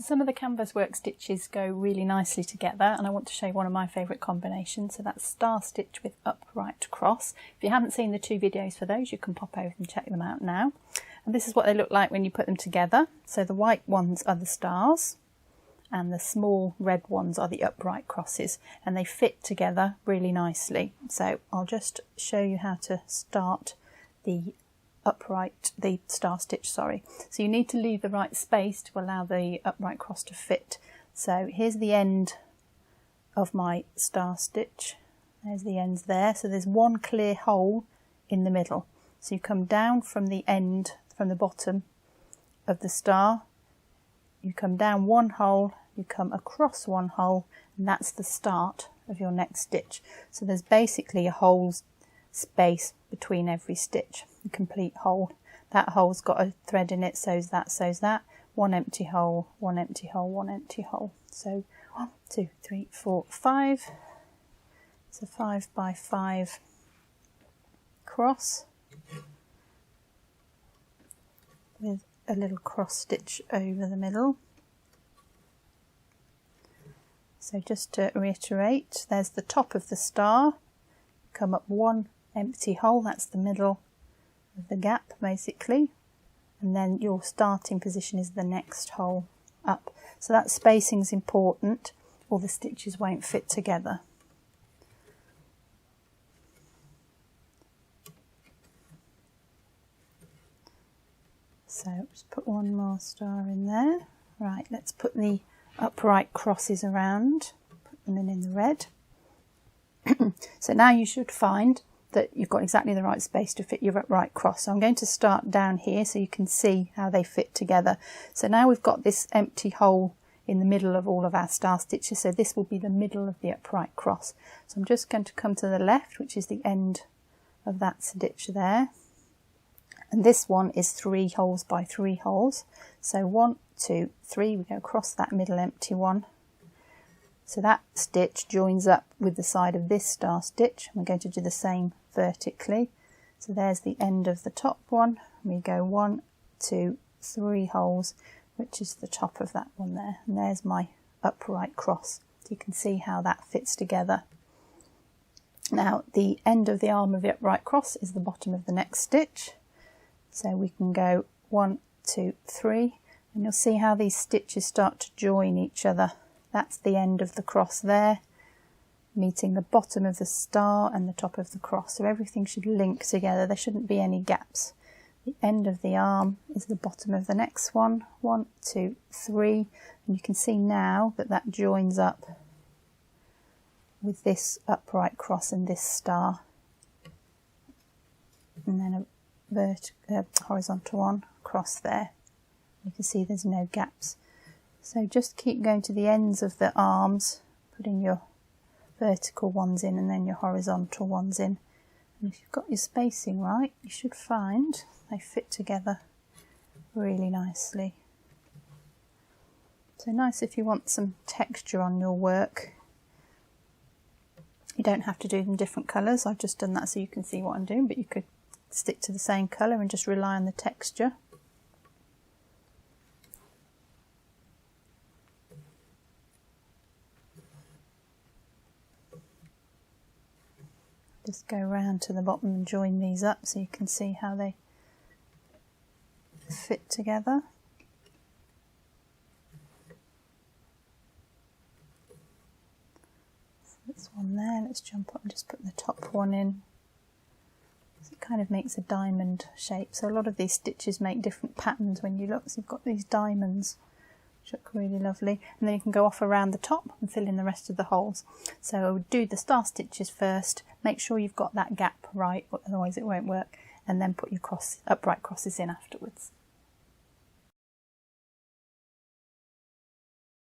Some of the canvas work stitches go really nicely together, and I want to show you one of my favourite combinations. So that's star stitch with upright cross. If you haven't seen the 2 videos for those, you can pop over and check them out now. And this is what they look like when you put them together. So the white ones are the stars and the small red ones are the upright crosses, and they fit together really nicely. So I'll just show you how to start the star stitch, sorry. So you need to leave the right space to allow the upright cross to fit. So here's the end of my star stitch. There's the ends there. So there's one clear hole in the middle. So you come down from the end, from the bottom of the star, you come down one hole, you come across one hole, and that's the start of your next stitch. So there's basically a whole space between every stitch, a complete hole. That hole's got a thread in it, so's that, one empty hole, one empty hole, one empty hole. So 1, 2, 3, 4, 5. It's a 5 by 5 cross with a little cross stitch over the middle. So just to reiterate, there's the top of the star, come up one empty hole, that's the middle of the gap basically, and then your starting position is the next hole up. So that spacing is important or the stitches won't fit together. So just put one more star in there. Right, let's put the upright crosses around, put them in the red. So now you should find that you've got exactly the right space to fit your upright cross. So I'm going to start down here so you can see how they fit together. So now we've got this empty hole in the middle of all of our star stitches, so this will be the middle of the upright cross. So I'm just going to come to the left, which is the end of that stitch there. And this one is 3 holes by 3 holes. So 1, 2, 3, we go across that middle empty one. So that stitch joins up with the side of this star stitch. We're going to do the same vertically. So there's the end of the top one. We go 1, 2, 3 holes, which is the top of that one there. And there's my upright cross. So you can see how that fits together. Now the end of the arm of the upright cross is the bottom of the next stitch. So we can go 1, 2, 3, and you'll see how these stitches start to join each other. That's the end of the cross there, meeting the bottom of the star and the top of the cross. So everything should link together. There shouldn't be any gaps. The end of the arm is the bottom of the next one. 1, 2, 3. And you can see now that that joins up with this upright cross and this star. And then a horizontal one across there. You can see there's no gaps. So just keep going to the ends of the arms, putting your vertical ones in and then your horizontal ones in. And if you've got your spacing right, you should find they fit together really nicely. So nice if you want some texture on your work. You don't have to do them different colours. I've just done that so you can see what I'm doing, but you could stick to the same colour and just rely on the texture. Just go round to the bottom and join these up so you can see how they fit together. So that's one there. Let's jump up and just put the top one in. So it kind of makes a diamond shape. So a lot of these stitches make different patterns when you look. So you've got these diamonds, which look really lovely. And then you can go off around the top and fill in the rest of the holes. So do the star stitches first. Make sure you've got that gap right, otherwise it won't work. And then put your upright crosses in afterwards.